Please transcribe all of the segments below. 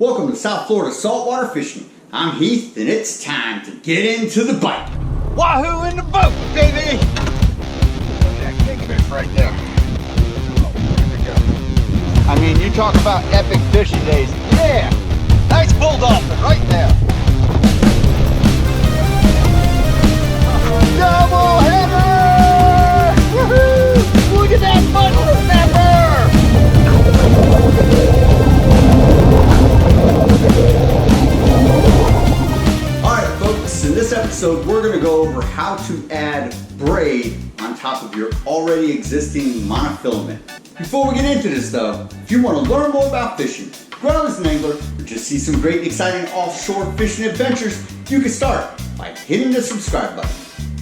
Welcome to South Florida saltwater fishing. I'm Heath, and it's time to get into the bite. Wahoo in the boat, baby! That kingfish right there. I mean, you talk about epic fishing days. Yeah! Nice bull dolphin right there. Double header! Woohoo! Look at that muzzle snapper! Alright folks, in this episode we're going to go over how to add braid on top of your already existing monofilament. Before we get into this though, if you want to learn more about fishing, grow as an angler, or just see some great and exciting offshore fishing adventures, you can start by hitting the subscribe button.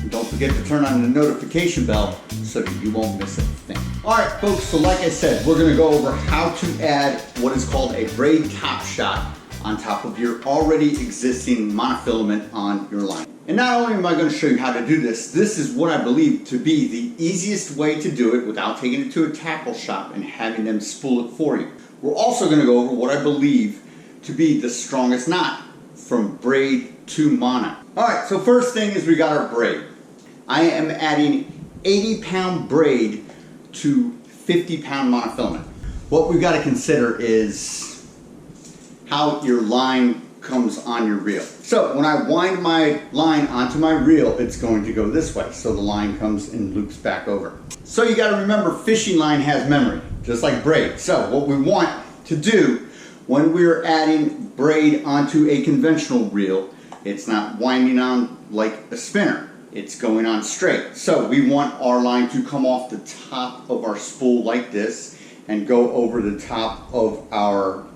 And don't forget to turn on the notification bell so that you won't miss a thing. Alright folks, so like I said, we're going to go over how to add what is called a braid top shot on top of your already existing monofilament on your line. And not only am I going to show you how to do this, this is what I believe to be the easiest way to do it without taking it to a tackle shop and having them spool it for you. We're also going to go over what I believe to be the strongest knot from braid to mono. Alright, so first thing is we got our braid. I am adding 80-pound braid to 50-pound monofilament. What we've got to consider is how your line comes on your reel. So when I wind my line onto my reel, it's going to go this way. So the line comes and loops back over. So you got to remember, fishing line has memory, just like braid. So what we want to do when we're adding braid onto a conventional reel, it's not winding on like a spinner. It's going on straight. So we want our line to come off the top of our spool like this and go over the top of our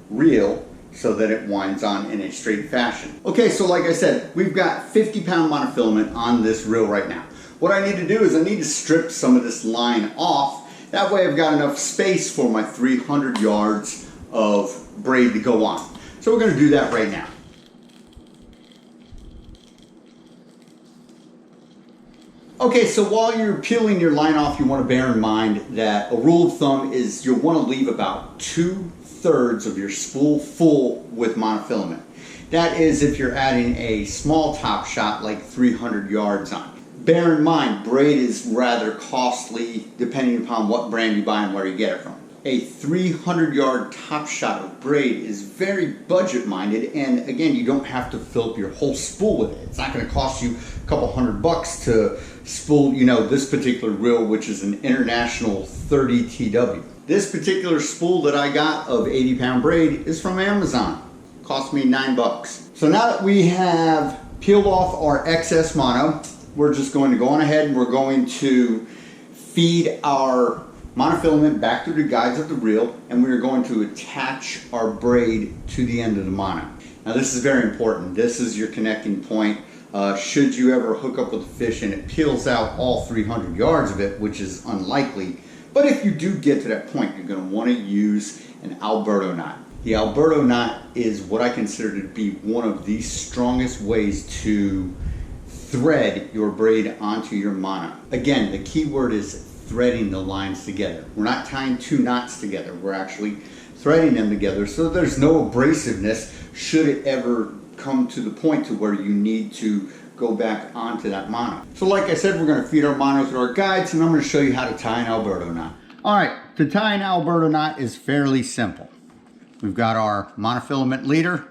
reel so that it winds on in a straight fashion. Okay, so like I said, we've got 50-pound monofilament on this reel right now. What I need to do is I need to strip some of this line off. That way I've got enough space for my 300 yards of braid to go on. So we're going to do that right now. Okay, so while you're peeling your line off, you want to bear in mind that a rule of thumb is you'll want to leave about 2/3 of your spool full with monofilament. That is if you're adding a small top shot like 300 yards on. Bear in mind, braid is rather costly depending upon what brand you buy and where you get it from. A 300-yard top shot of braid is very budget-minded, and again, you don't have to fill up your whole spool with it. It's not going to cost you a couple $100 to spool, this particular reel, which is an international 30 TW. This particular spool that I got of 80-pound braid is from Amazon. It cost me $9. So now that we have peeled off our excess mono, we're just going to go on ahead and we're going to feed our monofilament back through the guides of the reel, and we're going to attach our braid to the end of the mono. Now this is very important. This is your connecting point. Should you ever hook up with a fish and it peels out all 300 yards of it, which is unlikely, but if you do get to that point, you're going to want to use an Alberto knot. The Alberto knot is what I consider to be one of the strongest ways to thread your braid onto your mono. Again, the key word is threading the lines together. We're not tying two knots together. We're actually threading them together so there's no abrasiveness should it ever come to the point to where you need to go back onto that mono. So like I said, we're going to feed our mono through our guides, and I'm going to show you how to tie an Alberto knot. Alright, to tie an Alberto knot is fairly simple. We've got our monofilament leader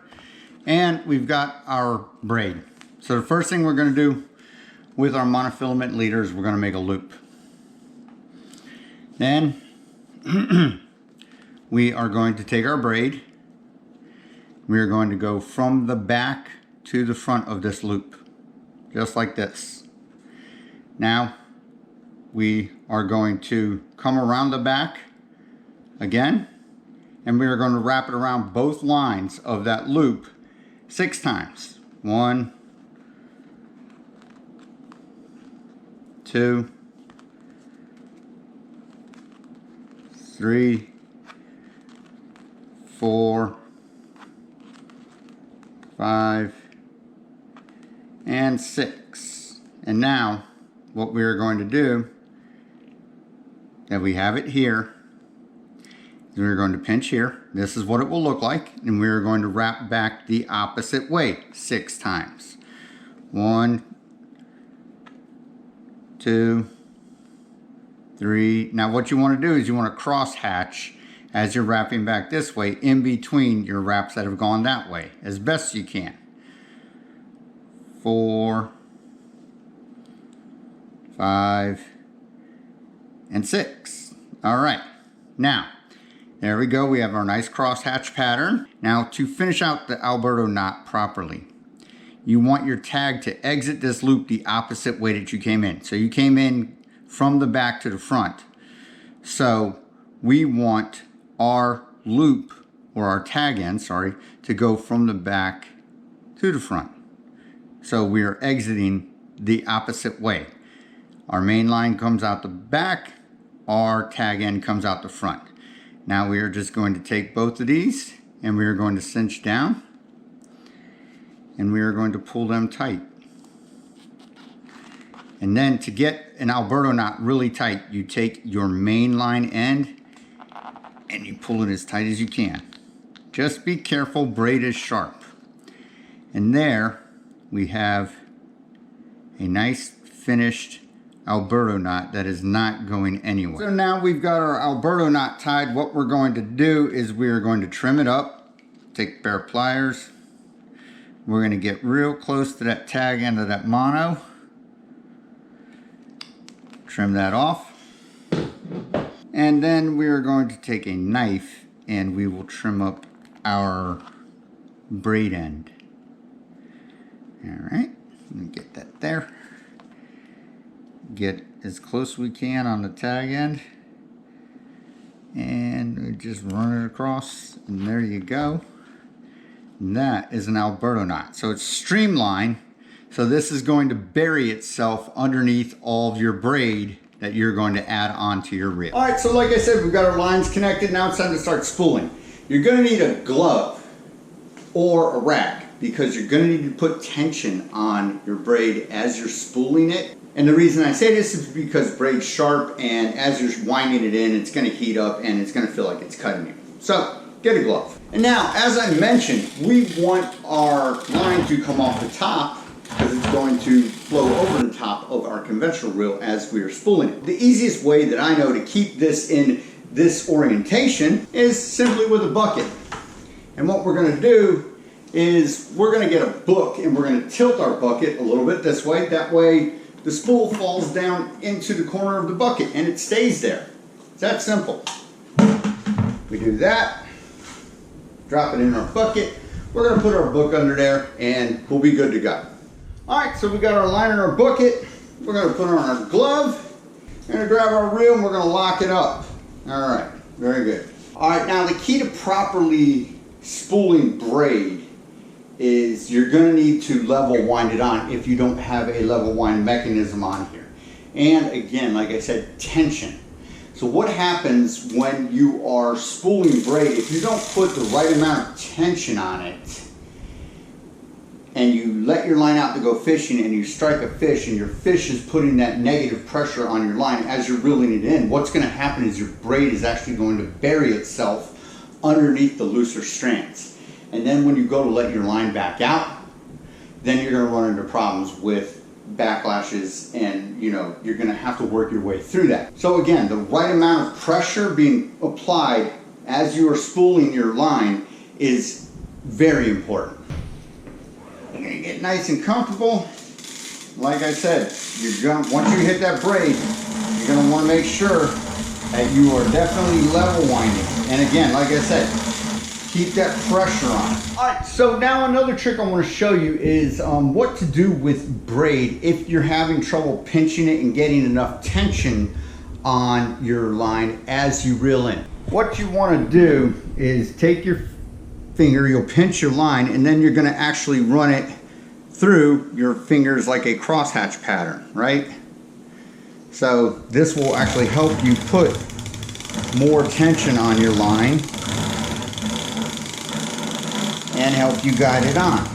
and we've got our braid. So the first thing we're going to do with our monofilament leader is we're going to make a loop. Then we are going to take our braid. We are going to go from the back to the front of this loop, just like this. Now we are going to come around the back again, and we are going to wrap it around both lines of that loop 6 times. 1, 2, 3, 4, 5, and 6. And now what we are going to do, that we have it here, we're going to pinch here. This is what it will look like. And we're going to wrap back the opposite way 6 times. 1, 2, 3. Now what you want to do is you want to cross hatch as you're wrapping back this way in between your wraps that have gone that way as best you can. 4, 5, and 6. All right. Now, there we go. We have our nice crosshatch pattern. Now, to finish out the Alberto knot properly, you want your tag to exit this loop the opposite way that you came in. So you came in from the back to the front. So we want our loop, or our tag end, sorry, to go from the back to the front. So we are exiting the opposite way. Our main line comes out the back, our tag end comes out the front. Now we are just going to take both of these and we are going to cinch down and we are going to pull them tight. And then to get an Alberto knot really tight, you take your main line end and you pull it as tight as you can. Just be careful, braid is sharp. And there we have a nice finished Alberto knot that is not going anywhere. So now we've got our Alberto knot tied. What we're going to do is we are going to trim it up. Take a pair of pliers. We're going to get real close to that tag end of that mono. Trim that off. And then we are going to take a knife and we will trim up our braid end. All right, let me get that there. Get as close as we can on the tag end. And we just run it across, and there you go. And that is an Alberto knot. So it's streamlined. So this is going to bury itself underneath all of your braid that you're going to add onto your reel. All right, so like I said, we've got our lines connected. Now it's time to start spooling. You're going to need a glove or a rag because you're going to need to put tension on your braid as you're spooling it. And the reason I say this is because braid's sharp, and as you're winding it in, it's going to heat up and it's going to feel like it's cutting you. So get a glove. And now, as I mentioned, we want our line to come off the top because it's going to flow over the top of our conventional reel as we are spooling it. The easiest way that I know to keep this in this orientation is simply with a bucket. And what we're going to do is we're going to get a book and we're going to tilt our bucket a little bit this way. That way the spool falls down into the corner of the bucket and it stays there. It's that simple. We do that, drop it in our bucket. We're going to put our book under there and we'll be good to go. All right, so we got our line in our bucket. We're going to put on our glove. We're going to grab our reel and we're going to lock it up. All right, very good. All right, now the key to properly spooling braid is you're going to need to level wind it on if you don't have a level wind mechanism on here. And again, like I said, tension. So what happens when you are spooling braid, if you don't put the right amount of tension on it and you let your line out to go fishing and you strike a fish and your fish is putting that negative pressure on your line as you're reeling it in, what's going to happen is your braid is actually going to bury itself underneath the looser strands. And then when you go to let your line back out, then you're going to run into problems with backlashes and you're going to have to work your way through that. So again, the right amount of pressure being applied as you are spooling your line is very important. You're going to get nice and comfortable. Like I said, once you hit that braid, you're going to want to make sure that you are definitely level winding. And again, like I said, keep that pressure on. All right, so now another trick I want to show you is what to do with braid if you're having trouble pinching it and getting enough tension on your line as you reel in. What you want to do is take your finger, you'll pinch your line, and then you're going to actually run it through your fingers like a crosshatch pattern, right? So this will actually help you put more tension on your line and help you guide it on.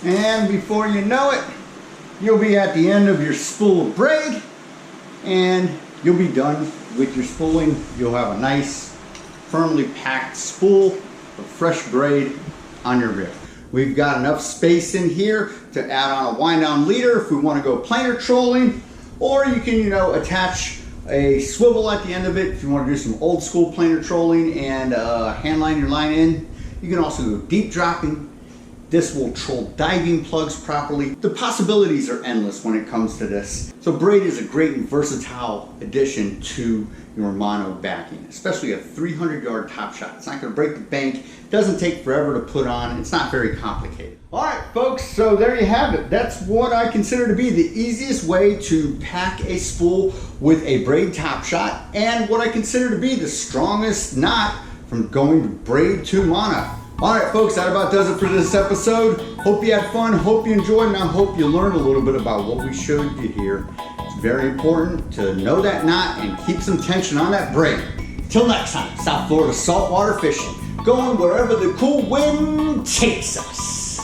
And before you know it, you'll be at the end of your spool of braid, and you'll be done with your spooling. You'll have a nice, firmly packed spool of fresh braid on your reel. We've got enough space in here to add on a wind down leader if we want to go planer trolling, or you can, attach a swivel at the end of it if you want to do some old school planer trolling and hand line your line in. You can also go deep dropping. This will troll diving plugs properly. The possibilities are endless when it comes to this. So braid is a great and versatile addition to your mono backing, especially a 300-yard top shot. It's not gonna break the bank. Doesn't take forever to put on. It's not very complicated. All right, folks, so there you have it. That's what I consider to be the easiest way to pack a spool with a braid top shot, and what I consider to be the strongest knot from going to braid to mono. All right, folks, that about does it for this episode. Hope you had fun, hope you enjoyed, and I hope you learned a little bit about what we showed you here. It's very important to know that knot and keep some tension on that braid. Till next time, South Florida saltwater fishing, going wherever the cool wind takes us.